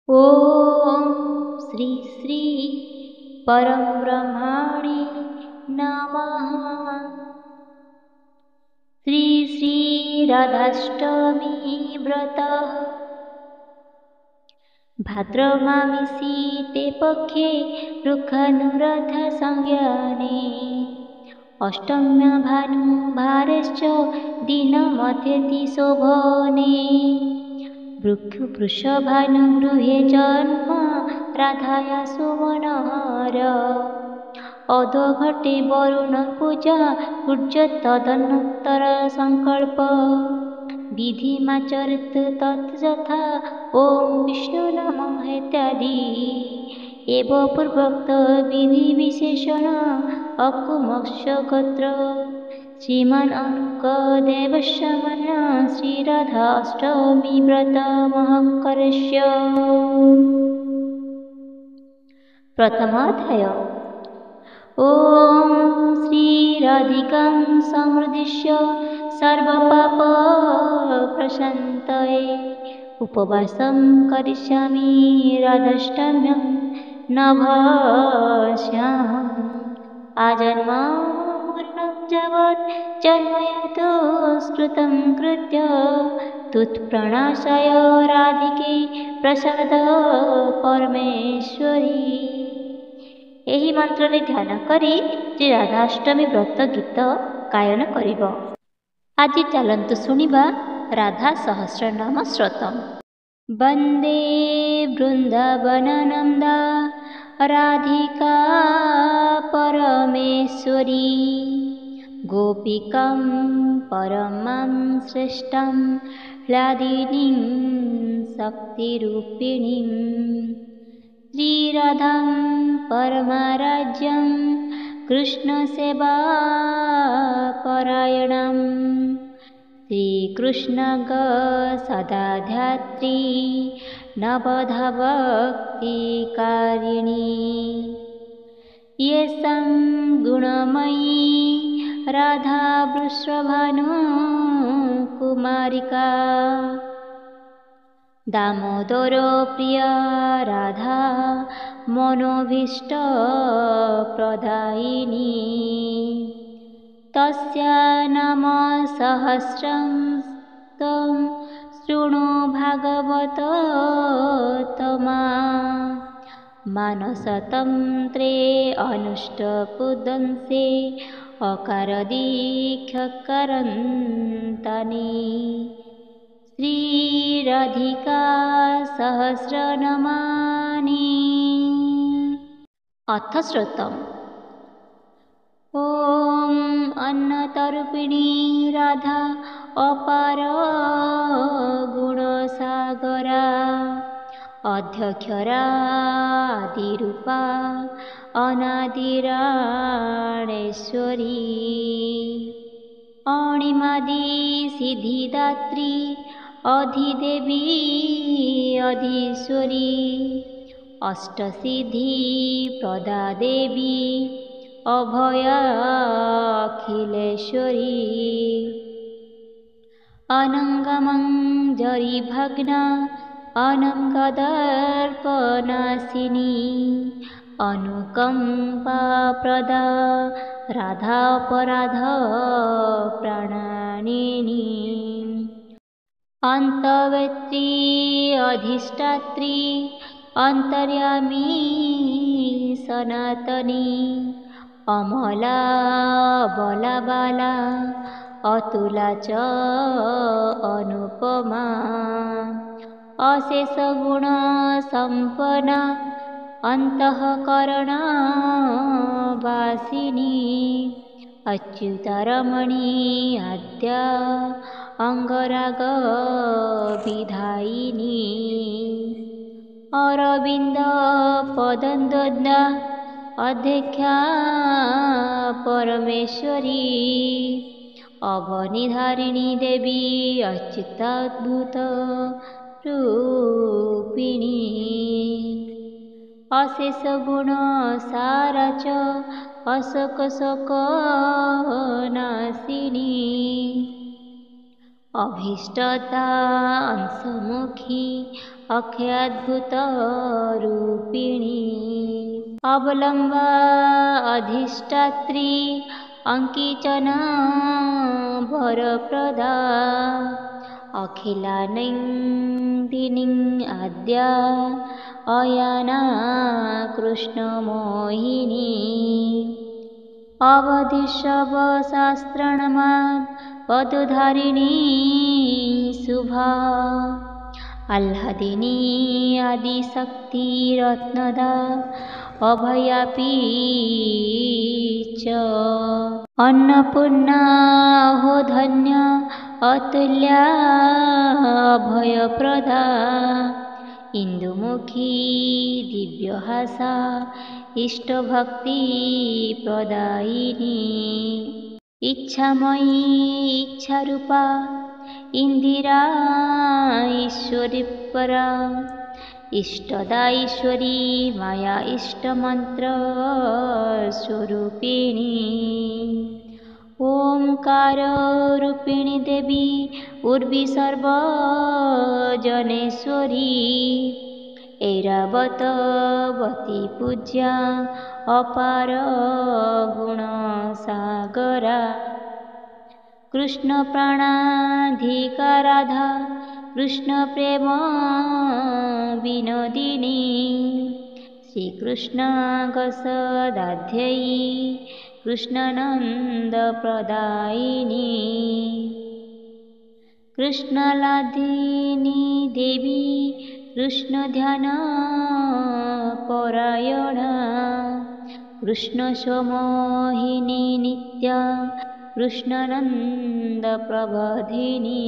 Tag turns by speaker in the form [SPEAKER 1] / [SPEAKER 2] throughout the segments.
[SPEAKER 1] ओम श्री श्री परम ब्रह्मणे नमः। श्री श्री राधाष्टमी व्रत भाद्रमासी ते पक्षे रुखानुराध संज्ञाने अष्टम्या भानुभारश्च दिनमध्यति शोभने वृषभानुगृहे जन्म राधाया सुवर्णहार अधोघटे वरुण पूजा पूज्य तदनंतर संकल्प विधिमाचरित तथा ओम विष्णु नमः इत्यादि एवं पूर्वोक्त विधि विशेषण अकुमक्ष गोत्र श्रीमान अनुकदेवशमन श्रीराधाष्टमी व्रत महंकरस्य प्रथमाध्याय। ओम श्रीराधिकां समृद्धिश्य सर्वपाप प्रशान्तये उपवासं करिष्यामि राधाष्टम्यां नभास्याहम् आजन्मपूर्णं जगत् जन्मयतो स्कृतं कृत्य तुत्प्रणाशाय राधिके प्रसाद परमेश्वरी। एही मंत्र ध्यान करी श्री राधाष्टमी व्रत गीत गायन करिब। आज चलन्तु शुणिबा राधा सहस्रनाम श्रोतम्। वंदे वृंदावननंदा राधिका परमेश्वरी गोपिकां परमां श्रेष्ठां ह्लादिनीं शक्तिरूपिणीं श्रीराधां परमाराज्यं कृष्णसेवा परायणां श्रीकृष्ण सदाध्यात्री नवधा भक्तिकारिणी येषां गुणमयी राधा वृषभानु कुमारिका दामोदर प्रिया राधा मनोभीष्ट प्रदायिनी तस्या नाम सहस्रं तं शृणु भागवत तमा मानसतन्त्रे अनुष्टपुदंसे अकारदीक्षकरन्तानि श्रीराधिका सहस्रनामानि। अथ श्रुतम्। ओम अन्नतरूपिणी राधा अपार गुणसागरा अध्यक्षरा आदिरूपा अनादिराणेश्वरी अणिमादि सिद्धिदात्री अधिदेवी अधीश्वरी अष्टसिद्धि प्रदा देवी अभया अखिलेश्वरी अनंगमंजरी भग्ना अनंगदर्पनाशिनी अनुकंपा प्रदा राधापराध प्राणिनी अंतवेत्री अधिष्ठात्री अंतर्यामी सनातनी अमला बलाबाला अतुला च अनुपमा अशेष गुण संपन्ना अंतःकरणा वासिनी अच्युतरमणी आद्या अंगराग विधायिनी अरविंद पदंदोद्ना अध्यक्षा परमेश्वरी अवनिधारिणी देवी अच्युताद्भुत रूपिणी अशेष गुण सारा च अशोक शोक नाशिनी अभीष्टता अंशमुखी अख्याद्भुतरूपिणी अवलम्बा अधिष्ठात्री अङ्किचना वरप्रदा अखिलानन्दिनी आद्या अयाना कृष्णमोहिनी अवधिशवशास्त्रणमा पदधारिणी शुभा आह्लादिनी आदिशक्तिरत्नदा अभयापि च अन्नपूर्णा हो धन्य अतुल्या अभयप्रदा इन्दुमुखी दिव्यहासा इष्टभक्तिप्रदायिनी इच्छामयी इच्छारूपा इंदिरा ईश्वरीपरा इष्टदा ईश्वरी माया इष्टमंत्र स्वरूपिणी ओंकार रूपिणी देवी उर्वी सर्वजनेश्वरी ऐरावतवती पूज्या अपार गुणसागरा कृष्ण प्राणाधिकाराधा कृष्ण प्रेम विनोदिनी श्रीकृष्ण गसदाध्ययी कृष्णानंद प्रदायिनी कृष्णलादिनी देवी कृष्ण ध्यान परायणा कृष्ण समोहिनी नित्या कृष्णानंद प्रबोधिनी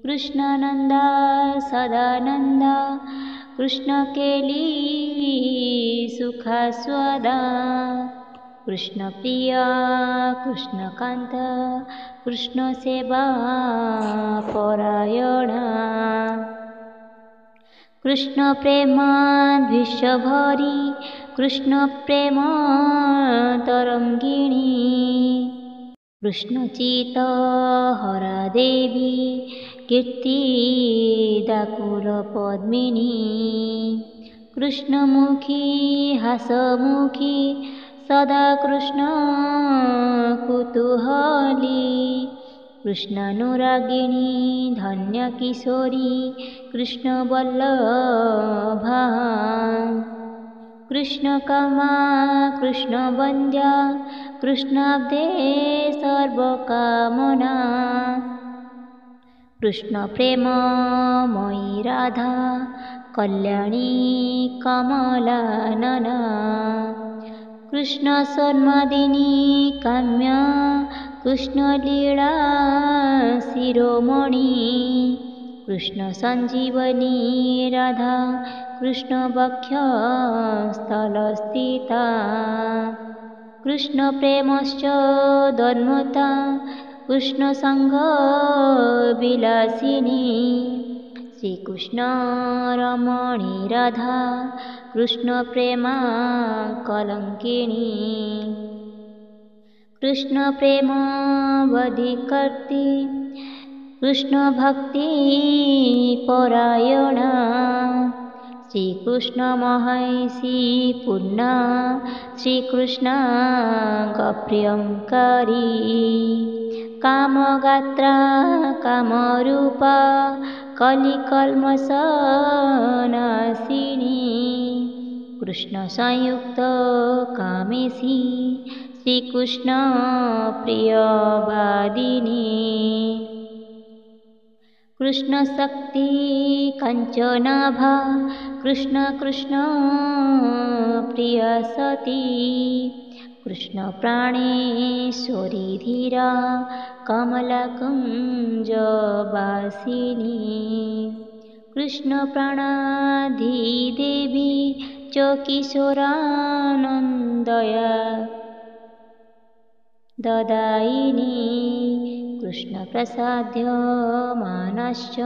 [SPEAKER 1] कृष्णानंदा सदानंदा कृष्ण केली सुखास्वादा कृष्ण प्रिया कृष्ण कांत कृष्ण सेवा परायणा कृष्ण प्रेम विश्वभरी कृष्ण प्रेम तरंगिणी कृष्ण चित हरा देवी कीर्ति दाकुल पद्मिनी कृष्णमुखी हासमुखी सदा कृष्ण कुतूहली कृष्णानुरागिणी धन्य किशोरी कृष्ण वल्लभा कृष्ण कामा कृष्ण वन्द्या कृष्णाब्दे सर्वकामना कृष्ण प्रेममयी राधा कल्याणी कमलानना कृष्ण सन्मदिनी काम्या कृष्ण लीला शिरोमणि कृष्ण संजीवनी राधा कृष्ण वक्षस्थलस्थिता कृष्ण प्रेमश्च धर्मता कृष्ण संग विलासिनी श्रीकृष्ण रमणी राधा कृष्ण प्रेमा कलंकिनी कृष्ण प्रेम वधिकर्ती कृष्ण भक्ति परायणा श्रीकृष्ण महिषी पूर्णा श्रीकृष्ण गप्रियंकारी कामगात्रा कामरूपा कलिकल्मषनाशिनी कृष्ण संयुक्त कामेशी श्रीकृष्ण प्रियवादिनी कृष्ण शक्ति कंचनाभा कृष्ण कृष्ण प्रिय सती कृष्ण प्राणेश्वरी धीरा कमला कुंज वासिनी कृष्ण प्राणाधि देवी च किशोरानंदया ददायिनी कृष्ण प्रसाद्य मानश्च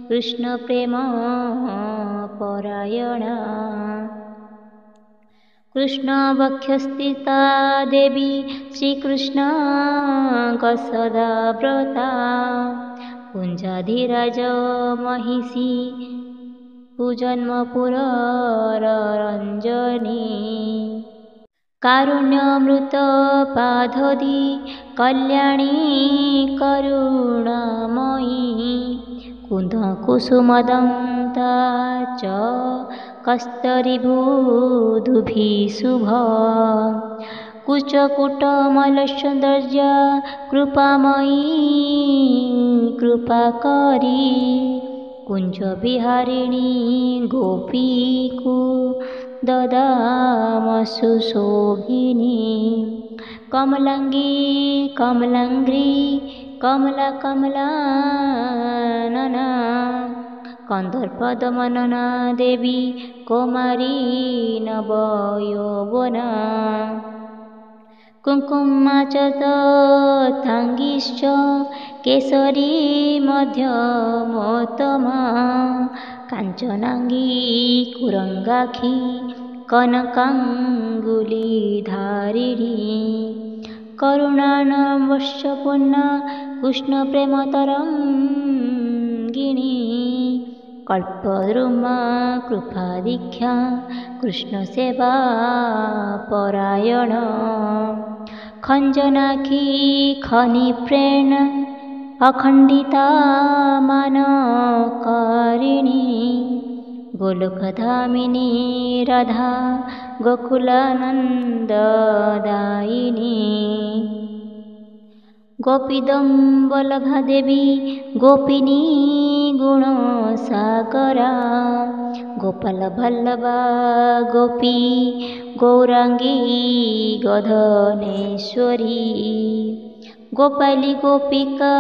[SPEAKER 1] कृष्ण प्रेम परायणा कृष्ण वक्षस्थिता देवी श्रीकृष्ण सदा व्रता कुञ्जाधिराज महिषी कुजन्मपुररञ्जनी कारुण्यमृतपाधोधि कल्याणी करुणामयी कुन्दकुसुमदन्ता च कस्तूरिभूधुभिशुभ कुचकुटमलसौन्दर्या कृपामयी कृपाकरी कुञ्जविहारिणी गोपीकु ददामसु शोभिनी कमलाङ्गी कमलाङ्घ्री कमला कमलानना कन्दर्पदमनना देवी कौमारी नवयौवना कुङ्कुमाचताङ्गीश्च केसरी मध्यमोत्तमा काञ्चनाङ्गी कुरङ्गाक्षी कनकाङ्गुलीधारिणी करुणानवश्यपूर्णा कृष्णप्रेमतरङ्गिणी कल्पद्रुमा कृपादीक्षा कृष्णसेवा परायण खञ्जनाखी खनिप्रेण अखण्डिता मानकारिणी गोलोकधामिनी राधा गोकुलानन्ददायिनी गोपीदं वल्लभा देवी गोपिनी गुणसागरा गोपालवल्लभा गोपी गौरांगी गोधनेश्वरी गोपाली गोपिका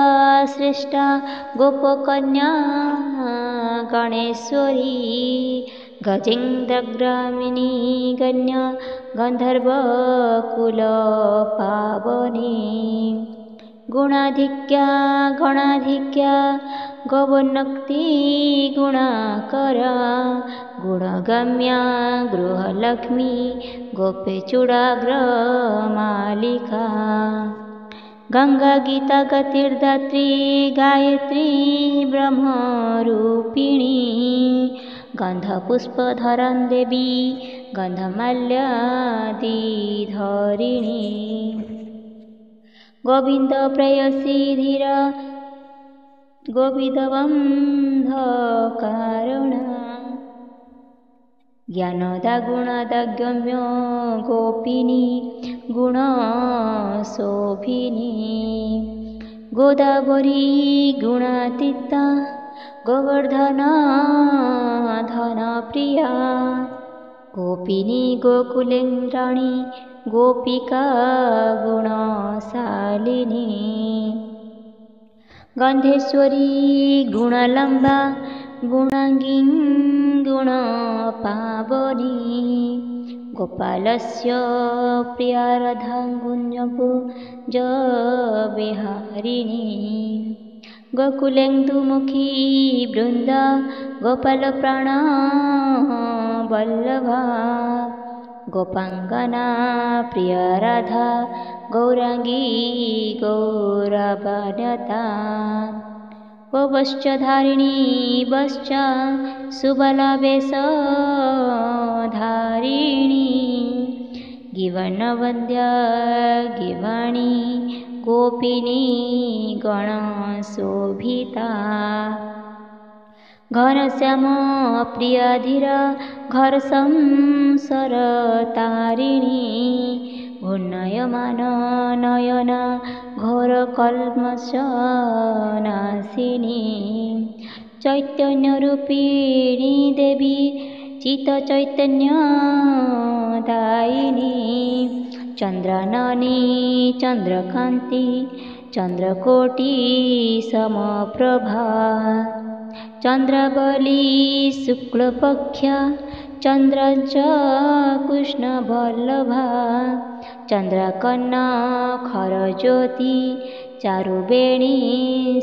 [SPEAKER 1] श्रेष्ठा गोपकन्या गणेश्वरी गजेन्द्रग्रामिणी गण्या गन्धर्वकुलपावनी गुणाधिक्या गणाधिक्या गौवनक्ति गुणाकरा गुणगम्या गृहलक्ष्मी गोपीचूडाग्रमालिका गंगा गीता गतिर्दात्री गायत्री ब्रह्मरूपिणी गन्धपुष्पधरं देवी गन्धमाल्यादिधरिणी गोविंद प्रेयसी धीर गोविदबन्धकारणा ज्ञानदा गुणदागम्य गोपिनी गुणशोभिनी गोदावरी गुणातीता गोवर्धन धनप्रिया गोपिनी गोकुलेन्द्राणी गोपिका गुणशालिनी गन्धेश्वरी गुणलम्बा गुणाङ्गी गुणपावनी गोपालस्य प्रिया राधा गुञ्जविहारिणी गोकुलेन्दुमुखी वृन्द गोपालप्राणा वल्लभा गोपाङ्गना प्रिया राधा गौरांगी गौरवनता गोवश्चधारिणी वश्च सुबलवेशधारिणी गिवनवन्द्या गिवाणी गोपिनी गणशोभिता घनश्याम प्रियाधीर घरसंसरतारिणी घूर्णयमान नयन घोरकल्मषनाशिनी चैतन्यरूपिणी देवी चित्तचैतन्यदायिनी चन्द्राननी चन्द्रकान्ति चन्द्रकोटि समप्रभा चन्द्रावली शुक्लपक्षा चन्द्रश्च कृष्णवल्लभा चन्द्रकन्ना खरज्योति चारुवेणी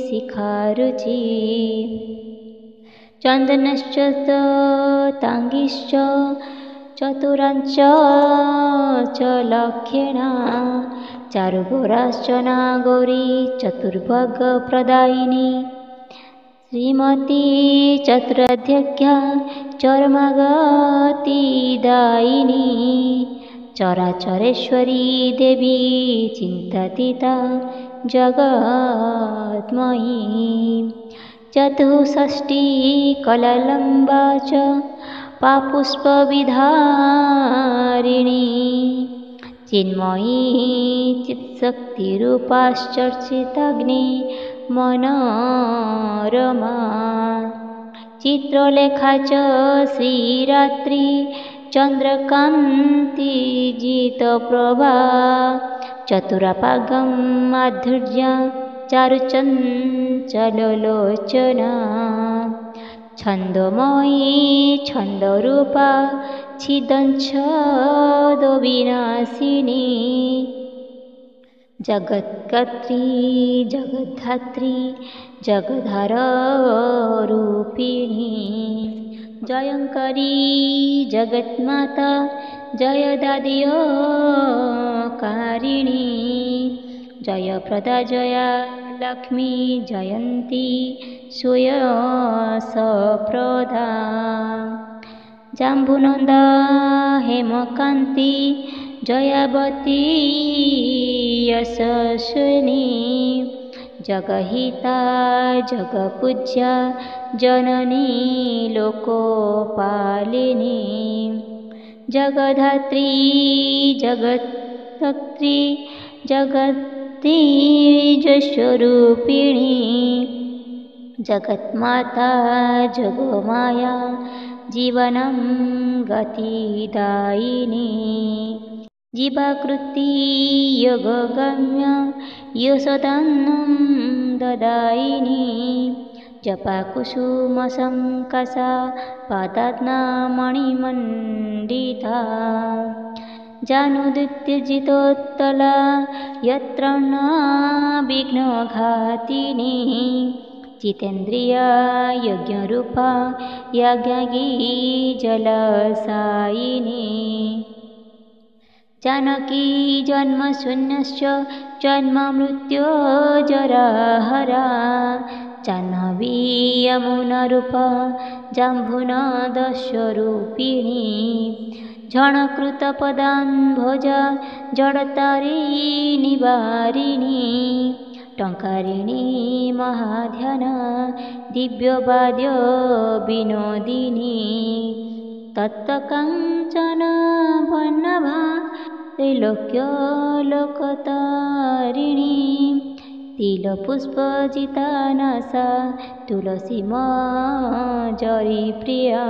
[SPEAKER 1] शिखारुचि चन्दनश्च ताङ्गिश्च चतुरांच च लक्षणा चारुगौराश्च नागौरी चतुर्भगप्रदायिनी श्रीमती चतुराध्यक्षा चरमागतिदायिनी चराचरेश्वरी देवी चिन्तातीता जगन्मयी चतुष्षष्ठी कलालम्बा च पापुष्पविधारिणी चिन्मयी चित्शक्तिरूपाश्चर्चिताग्नि मनोरमा चित्रलेखा च श्रीरात्रि चन्द्रकान्तिजितप्रभा चतुरापागं माधुर्या चारुचञ्चललोचना छन्दमयी छन्दरूपा छिदञ्छदविनाशिनी जगत्कर्त्री जगद्धात्री जगद्धाररूपिणी जयङ्करी जगन्माता जयदादियोकारिणी जयप्रदा जया लक्ष्मी जयन्ती सुयशप्रदा जाम्बुनन्दा हेमकान्ति जयावती यशस्विनी जगहिता जगपूज्या जननी लोकोपालिनी जगद्धात्री जगत्कर्त्री जगत्तेजस्वरूपिणी जगन्माता जगमाया जीवनं गतिदायिनी जीवाकृति योगगम्य यशोदान्नं ददायिनी जपाकुसुमसङ्कासा पादात्ना मणिमण्डिता जानुदुत्तिजितोत्तला यत्र न विघ्नघातिनी जितेन्द्रिया यज्ञरूपा याज्ञगी जलसायिनी जानकी जन्मशून्यश्च जन्ममृत्युजराहरा जाह्नवी यमुनारूपा जाम्बुनदस्वरूपिणी झणकृतपदाम्भोजा जडतारिणी वारिणी टङ्कारिणी महाध्यान दिव्यवाद्य विनोदिनी तत्त्वकाञ्चन वन्नभा त्रैलोक्यलोकतारिणी तिलपुष्पजितानसा तुलसी मजरीप्रिया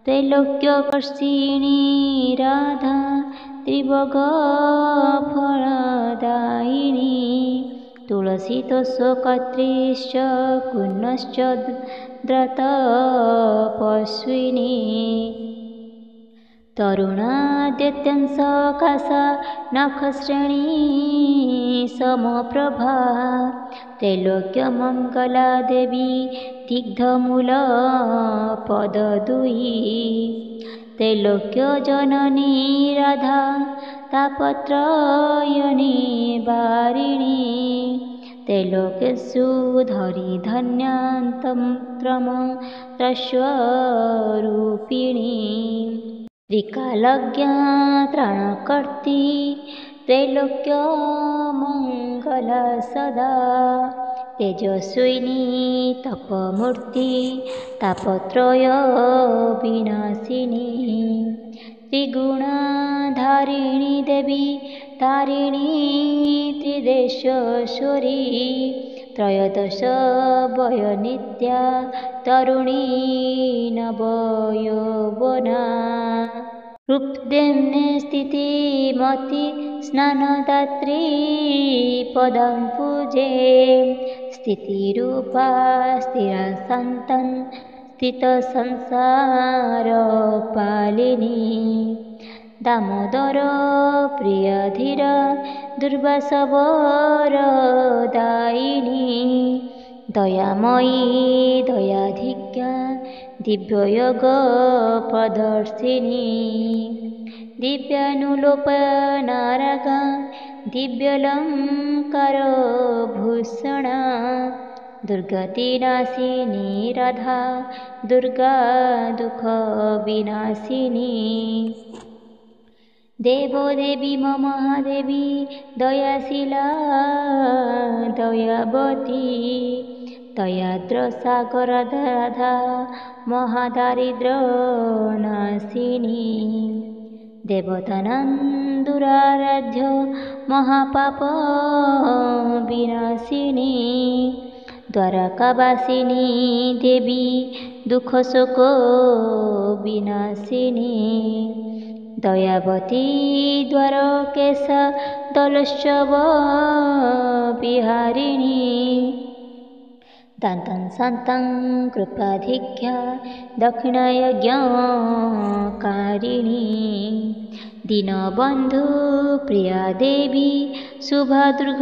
[SPEAKER 1] त्रैलोक्यवर्षिणी राधा त्रिभुवनफलदायिनी तुलसीतोषकर्त्रीश्च कुन्नश्च द्रतपस्विनी तरुणाद्यत्यंसकासा नखश्रेणी समप्रभा त्रैलोक्यमङ्गला देवी दिग्धमूलपददुयी त्रैलोक्यजननी राधा तापत्रयनी वारिणी त्रैलोक्येषु धरी धन्यान्तमन्त्रस्वरूपिणी त्रिकालज्ञा त्राणकर्त्री त्रैलोक्यमङ्गला सदा तेजस्विनी तपमूर्ति तापत्रय विनाशिनी त्रिगुणाधारिणी देवी तारिणी त्रिदेशेश्वरी त्रयोदश वयनित्या तरुणी नवयौवना रूपदेम्ने स्थितिमती स्नानदात्री पदं पूजे स्थितिरूपा स्थिरसन्तं स्थितसंसारपालिनी दामोदर प्रियधीर दुर्वासवरदायिनी दयामयी दयाधिक्या दिव्ययोगप्रदर्शिनी दिव्यानुलोपनारगा दिव्यलङ्कारभूषणा दुर्गतिनाशिनी राधा दुर्गा दुख विनाशिनी देवो देवी महादेवी दयाशीला दयावती दयाद्र सागर राधा महादारिद्र नाशिनी देवतानन्दुराराध्य महापाप विनाशिनी द्वारकावासिनी देवी दुःखशोक विनाशिनी दयावती द्वारकेश दलोत्सव विहारिणी दान्तं शान्तं कृपाधिक्या दक्षिणयज्ञकारिणी दीनबन्धु प्रिया देवी शुभदुर्घटनाशिनी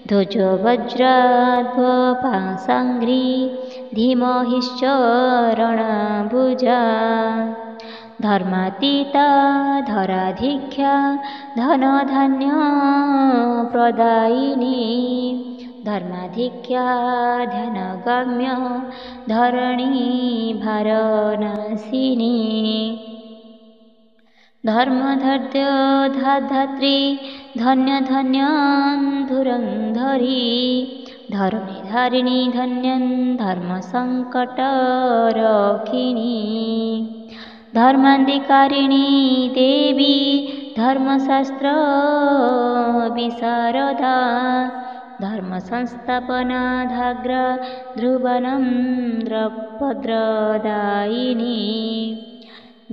[SPEAKER 1] ध्वज वज्राध्वपाशाङ्घ्रि धीमहिश्चरणभुजा धर्मातीता धराधिक्या धनधान्य प्रदायिनी धर्माधिक्या ध्यानगम्य धरणी भारनाशिनी धर्मधर्य धात्री धन्य धुरंधरी धरणी धारिणी धन्यं धर्मसंकटरक्षिणी धर्माधिकारिणी देवी धर्मशास्त्र विशारदा धर्मसंस्थापनाधाग्र ध्रुवनं द्रपद्रदायिनी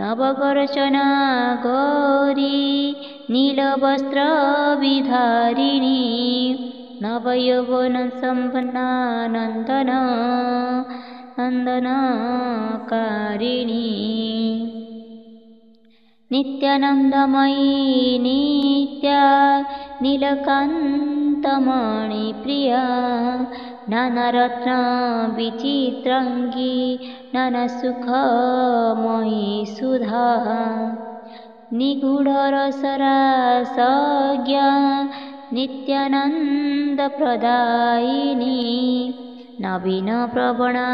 [SPEAKER 1] नवगर्चना गौरी नीलवस्त्रविधारिणी नवयौवनसम्पन्ना नन्दनकारिणी नित्यानन्दमयी नित्या नीलकान्तमणिप्रिया नानारत्नविचित्राङ्गी नानासुखमयी सुधा निगूढरसरासज्ञा नित्यानन्दप्रदायिनी नवीनप्रवणा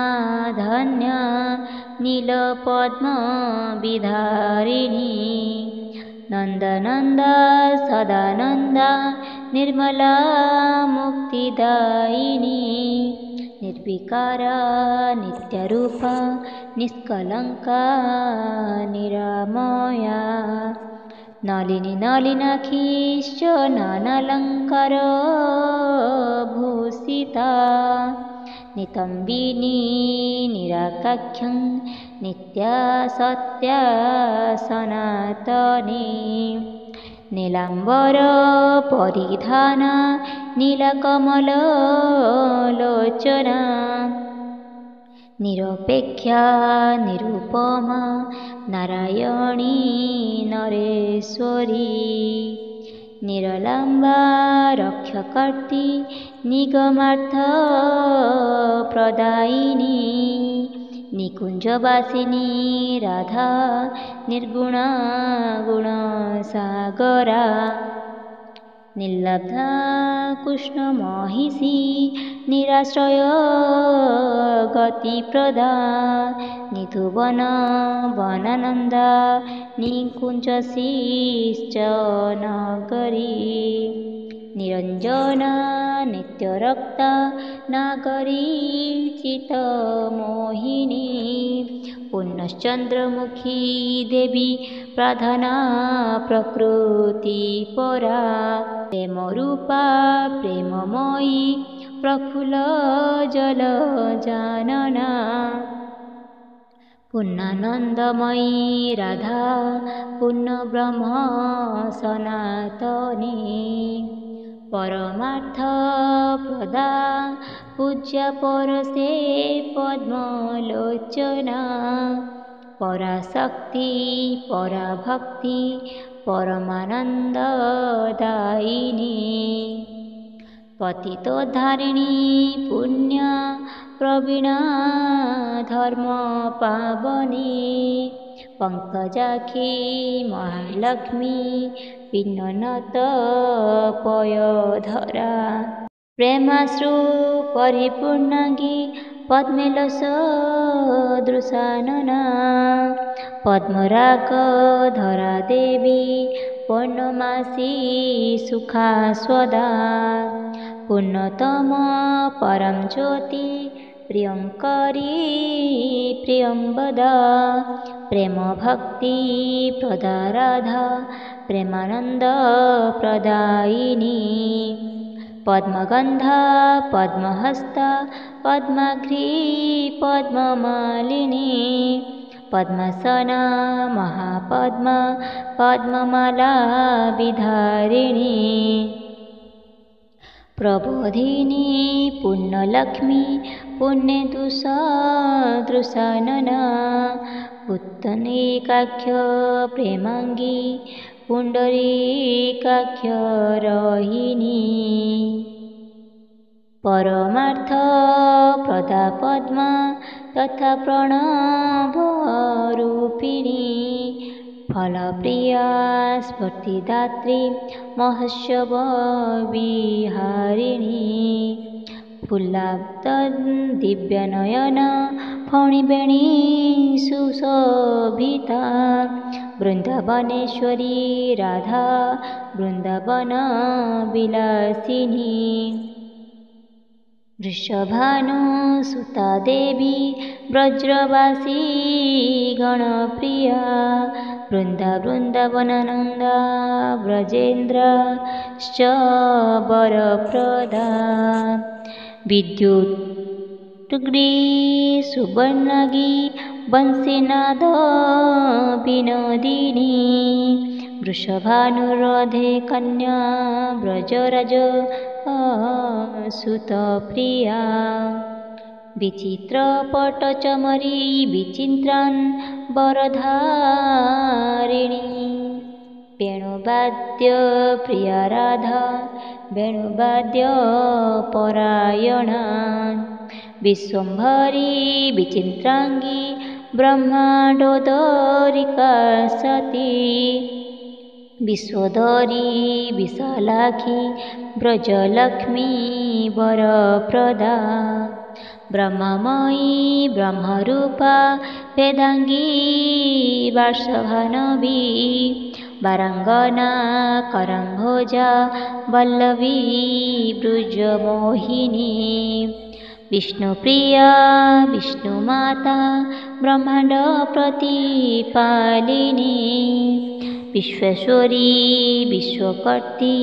[SPEAKER 1] धन्या नीलपद्मविधारिणी नन्दनन्दा सदानन्दा निर्मला मुक्तिदायिनी निर्विकारा नित्यरूपा निष्कलङ्का निरामया नलिनी नलिनाक्षीश्च नानालङ्कार भूषिता नितम्बिनी निराकाख्यं नित्या सत्या सनातनी नीलाम्बर परिधाना नीलकमललोचना निरपेक्षा निरुपमा नारायणी नरेश्वरी निरलाम्बा रक्षकर्त्री निगमार्थ प्रदायिनी निकुञ्जवासिनी राधा निर्गुणा गुणसागरा निर्लब्धा कृष्णमहिषी निराश्रय गतिप्रदा निधुवन वनानन्दा निकुञ्जशिश्च नगरी निरञ्जना नित्यरक्ता नागरी चित्तमोहिनी पुण्यश्चन्द्रमुखी देवी प्रार्थना प्रकृति परा प्रेमरूपा प्रेममयी प्रफुल्ल जलजानना पूर्णानन्दमयी राधा पूर्णब्रह्म सनातनी परमार्थ प्रदा पूज्य परसे पद्मलोचना पराशक्ति पराभक्ति परमानन्ददायिनी पतितोद्धारिणी पुण्य प्रवीणा धर्म पावनी पंकजाक्षी महालक्ष्मी पिन्नत पयधरा। प्रेमाश्रु परिपूर्णाङ्गी पद्मेलसदृशानना पद्मरागधरा देवी पौर्णमासी सुखास्वदा पूर्णतम परं ज्योति प्रियङ्करी प्रियंवदा प्रेम भक्ति प्रदा राधा प्रेमानंद प्रदायिनी पद्मगंधा पद्महस्ता पद्माघ्री पद्ममालिनी पद्मासना महापद्मा पद्ममाला विधारिणी प्रबोधिनी पुण्यलक्ष्मी पुण्यदुषदृशानना पुत्तनीकाक्ष प्रेमांगी पुंडरीकाक्ष रोहिणी परमार्थ प्रदा पद्मा तथा प्रणवरूपिणी फलप्रिया स्फूर्तिदात्री महोत्सव विहारिणी फुल्लाब्द दिव्यनयन फणिवेणी सुशोभिता वृंदावनेश्वरी राधा वृंदावन विलासिनी वृषभानुसुता देवी ब्रजवासी गणप्रिया वृंदावनानंदा व्रजेन्द्रश्च वरप्रदा विद्युत्ग्री सुवर्णागी वंशीनाद विनोदिनी वृषभानुरोधे कन्या व्रजराज सुतप्रिया विचित्रपटचमरी विचित्रान् वरधारिणी वेणुवाद्य प्रिया राधा वेणुवाद्य परायणा विश्वम्भरी विचित्रांगी ब्रह्मांडोदरिका सती विश्वोदरी विशालाक्षी ब्रजलक्ष्मी वरप्रदा ब्रह्ममयी ब्रह्मरूपा वेदांगी वार्षभानवी वारांगना करंभोजा वल्लवी ब्रजमोहिनी विष्णुप्रिया विष्णुमाता ब्रह्मांड प्रतिपालिनी विश्वेश्वरी विश्वकर्त्री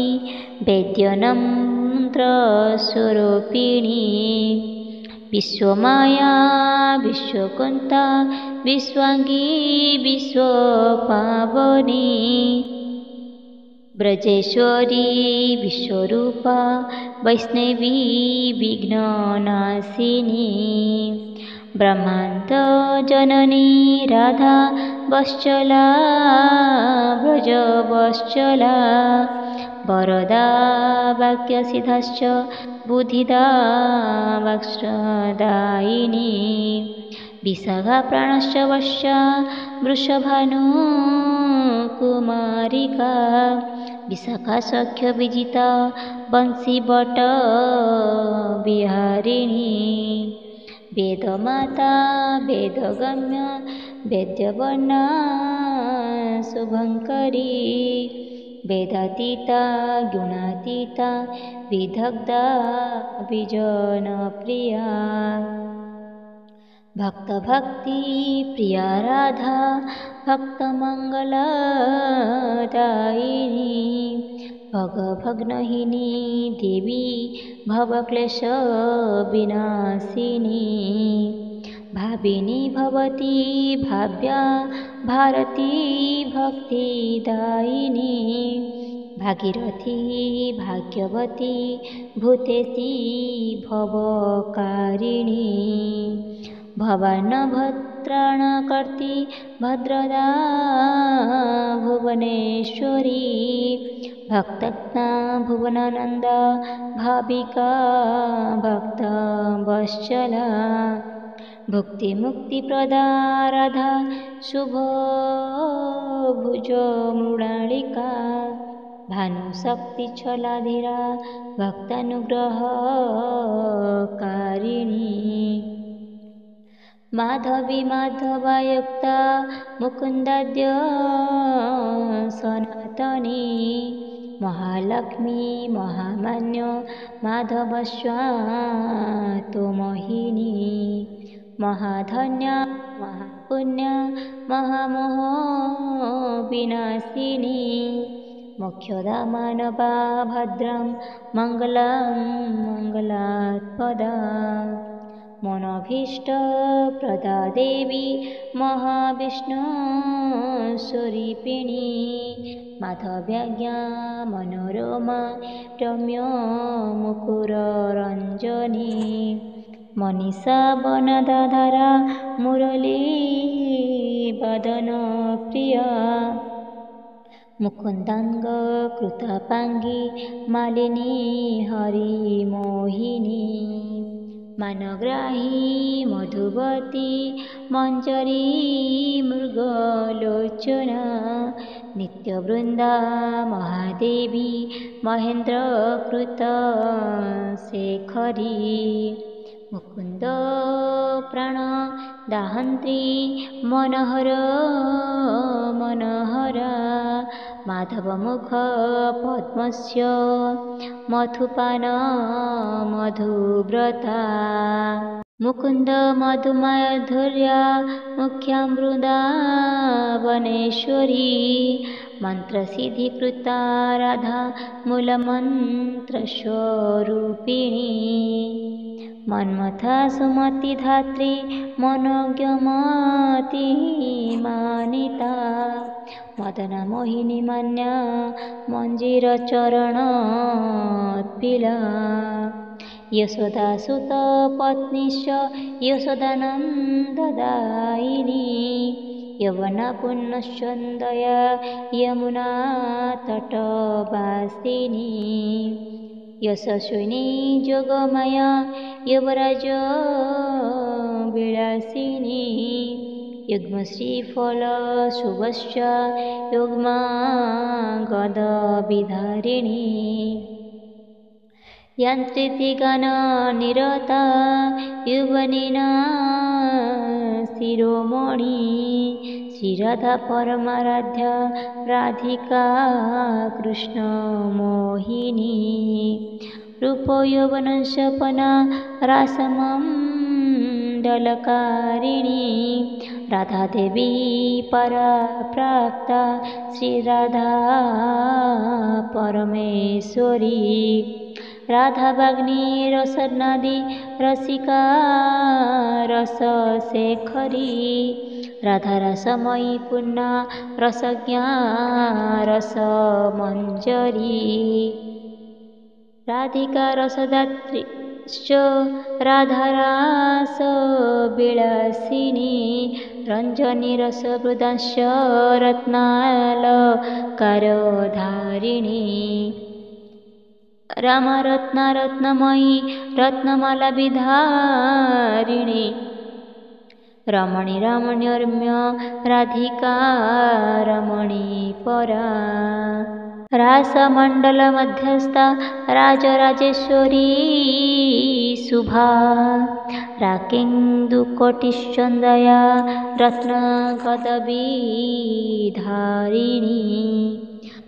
[SPEAKER 1] वेद्यनमन्त्रस्वरूपिणी विश्वमाया विश्वकुन्ता विश्वांगी विश्वपावनी ब्रजेश्वरी विश्वरूपा वैष्णवी विघ्ननाशिनी ब्रह्मांड जननी राधा वत्सला ब्रजवत्सला वरदा वाक्यसिद्धाश्च बुद्धिदा वाक्शदायिनी विशाखा प्राणश्च वश्या वृषभानुकुमारिका विशाखा सख्य विजिता वंशीवट विहारिणी वेदमाता वेदगम्य वेद्यवर्णा शुभंकरी वेदातीता गुणातीता विदग्धा विजनप्रिया भक्त भक्ति प्रिया राधा भक्तमंगलदायिनी भगभग्नहिनी देवी भवक्लेश विनाशिनी भाविनी भवती भाव्या भारती भक्तिदायिनी भागीरथी भाग्यवती भूतेशी भवकारिणी भवान्नभद्राणकर्त्री भद्रदा भुवनेश्वरी भक्तज्ञा भुवनानंदा भाविका भक्तवत्सला भुक्ति मुक्ति प्रदा राधा शुभ भुज मृणालिका भानुशक्ति छलाधीरा भक्तानुग्रहकारिणी माधवी माधवायुक्ता मुकुन्दाद्य सनातनी महालक्ष्मी महामान्य माधवस्वातो मोहिनी महाधन्या महापुण्या महामोह विनाशिनी मोक्षदा मानवा भद्रं मङ्गलं मङ्गलात्पदा मनोभीष्टप्रदा देवी महाविष्णुस्वरूपिणी माधव्याज्ञा मनोरमा रम्य मुकुररञ्जनी मनीषा वनदाधारा मुरली वदन प्रिया मुकुन्दाङ्ग कृतापाङ्गी मालिनी हरिमोहिनी मानग्राही मधुवती मञ्जरी मृगलोचना नित्यवृन्दा महादेवी महेन्द्रकृत शेखरी मुकुन्द प्राण दाहन्त्री मनोहर मनोहरा माधवमुख पद्मस्य मधुपान मधुव्रता मुकुन्द मधुमाधुर्या मुख्यामृदा वनेश्वरी मन्त्रसिद्धिकृता राधा मूलमन्त्रस्वरूपिणी मन्मथा सुमति धात्री मनोज्ञमती मानिता मदना मोहिनी मान्या मञ्जीरचरणोत्पिला यशोदासुत पत्नीश्च यशोदानन्ददायिनी यवना पुण्यश्चन्दया यमुना तटवासिनी यशस्विनी जोगमाया युवराज विलासिनी युग्मश्रीफल शुभश्च युग्मा गदविधारिणी यन्त्रितिगाननिरता युवनिना शिरोमणि श्रीराधा परमाराध्या राधिका कृष्णमोहिनी रूपयौवनसपना रासमण्डलकारिणी राधादेवी पराप्राप्ता श्रीराधा परमेश्वरी राधावाग्नी रसनादी रसिका रसशेखरी राधारसमयी पूर्णा रसज्ञा रसमञ्जरी राधिका रसदात्रीश्च राधारासविलासिनी रञ्जनी रसवृदांश्च रत्नालंकारधारिणी रामरत्नमयी रत्नमाला विधारिणी रमणी रमण्यरम्य राधिका रमणी परा रासमण्डल मध्यस्था राजराजेश्वरी शुभा राकेन्दुकोटिश्चन्दया रत्नगदविधारिणी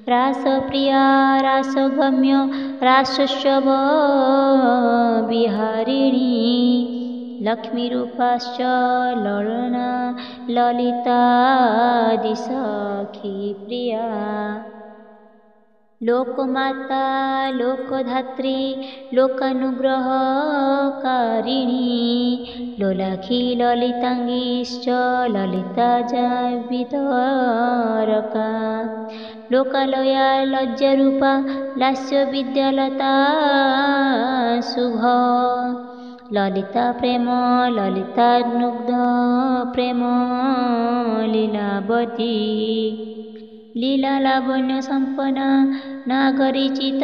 [SPEAKER 1] रासप्रिया रासगम्य रासशव विहारिणी लक्ष्मीरूपाश्च ललना ललितादिसखी प्रिया लोकमाता लोकधात्री लोकानुग्रहकारिणी लोलाखी ललितांगीश्च ललिताजावितरका लोकालया लज्जारूपा लास्यविद्यालता शुभ ललिता प्रेम ललितानुग्ध प्रेम लीलावती लीला लावण्य संपन्ना नागरिचित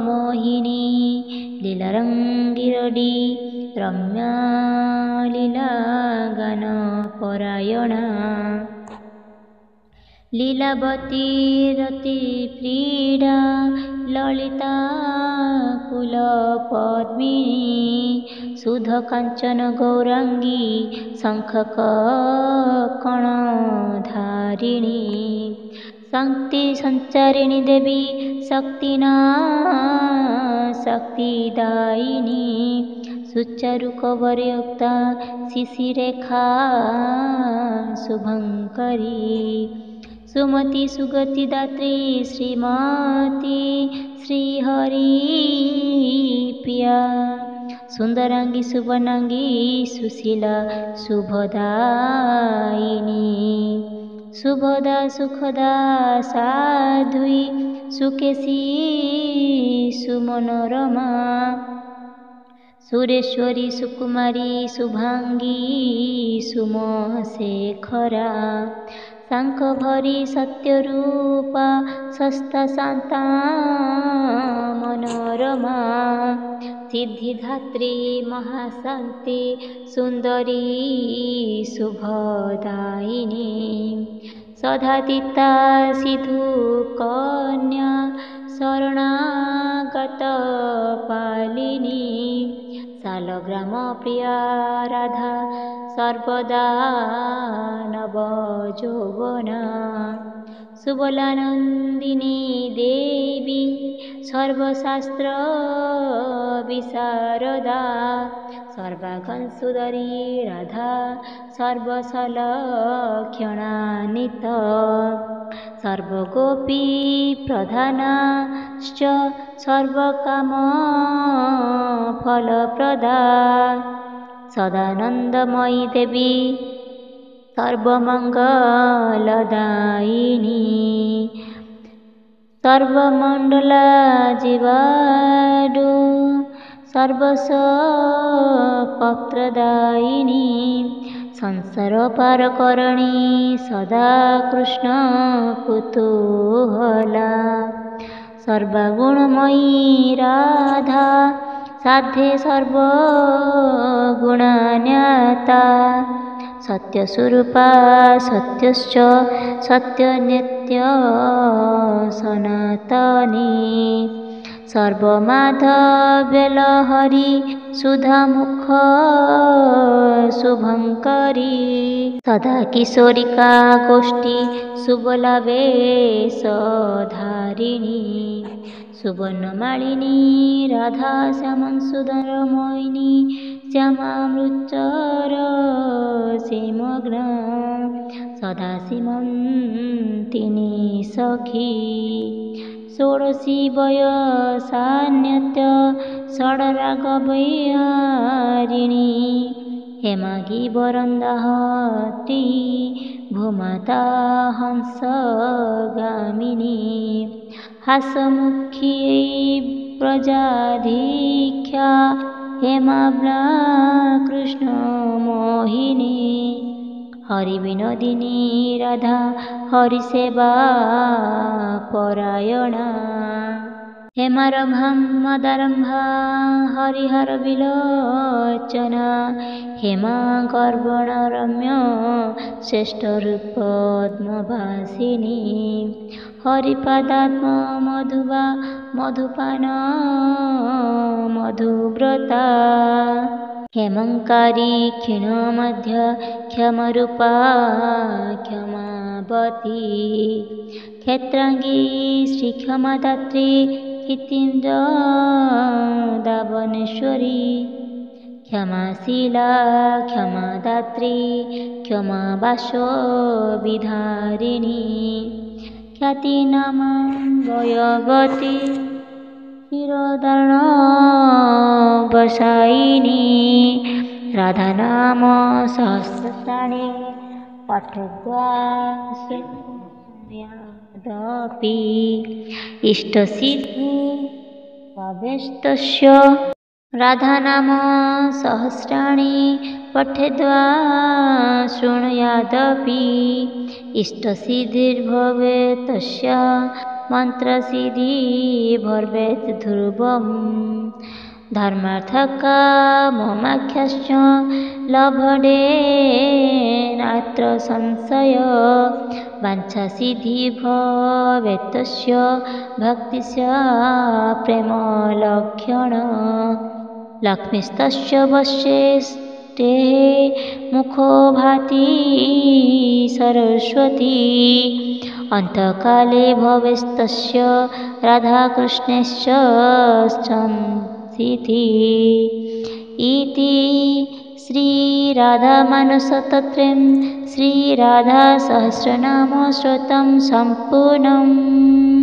[SPEAKER 1] मोहिनी लीला रंगिरडी रम्या लीला गान परायणा लीलावती रतिप्रीडा ललिता कुलपद्मिनी सुधकाञ्चन गौराङ्गी शङ्खकणधारिणी शक्ति संचारिणी देवी शक्तिना शक्तिदायिनी सुचारुकवरयुक्ता शिशिरेखा शुभङ्करी सुमति सुगति दात्री श्रीमती श्रीहरिप्रिया सुंदरांगी सुवर्णांगी सुशीला शुभदायिनी शुभदा सुखदा साध्वी सुकेशी सुमनोरमा सुरेश्वरी सुकुमारी शुभांगी सुमशेखरा शंखभरी सत्यरूपा सस्ता शांता मनोरमा सिद्धिधात्री महाशांति सुंदरी शुभदायिनी सदातीता सिधु कन्या शरणागत पालिनी शालग्राम प्रिया राधा सर्वदा नवयौवना सुबलानंदिनी देवी सर्वशास्त्र विशारदा सर्वागं सुंदरी राधा सर्वसलक्षणान्वित सर्वगोपी प्रधानाश्च सर्वकाम फलप्रदा सदानंदमयी देवी सर्वमंगलदायिनी सर्वमंडला जीवाडु सर्वसपत्रदायिनी संसार पारकरणी सदा कृष्ण कुतूहला सर्वगुणमयी राधा साध्ये सर्वगुणान्यता सत्यस्वरूपा सत्यश्च सत्यनित्य सनातनी सर्वमाधव्यलहरी सुधामुख शुभंकरी सदा किशोरिका गोष्ठी सुबला वेशधारिणी सुवर्णमालिनी राधा श्यामं सुंदरमोहिनी श्यामामृतचर सेमग्न सदा सीमन्तिनी सखी षोडशी वयसान्यत्य षड्रागवैयारिणी हेमागी वरन्दहती भूमाता हंसगामिनी हासमुखी प्रजाधीख्या हेमाब्ला कृष्ण मोहिनी हरिविनोदिनी राधा हरिसेवा परायणा हेमारम्भा मदारम्भा हरिहर विलोचना हेमा गर्वण रम्य श्रेष्ठरूपद्मवासिनी हरिपादात्म मधुवा मधुपान मधुव्रता हेमंकारी क्षीणमध्य क्षमरूपा क्षमावती क्षेत्रांगी श्रीक्षमादात्री हितीन्द्र दावनेश्वरी क्षमाशीला क्षमादात्री क्षमावासो विधारिणी ख्यातिनामा गयवती शिरोधारण बसायिनी राधा नाम सहस्राणि पठद्वादपि इष्टसिद्धि भवेस्तस्य राधा नाम सहस्राणि पठेद्वा शृणुयादपि इष्टसिद्धिर्भवेत् तस्य मन्त्रसिद्धिर्भवेत् ध्रुवम् धर्मार्थकाममोक्षाश्च लभते न नात्र संशय वाञ्छासिद्धि भवेत् तस्य भक्तिस्य प्रेमलक्षण लक्ष्मीस्तस्य वसिष्ठेः मुखो भाति सरस्वती अन्तकाले भवेस्तस्य राधाकृष्णस्य संसिद्धिः इति श्रीराधामानसतत्त्वं श्रीराधासहस्रनामस्तोत्रं सम्पूर्णम्।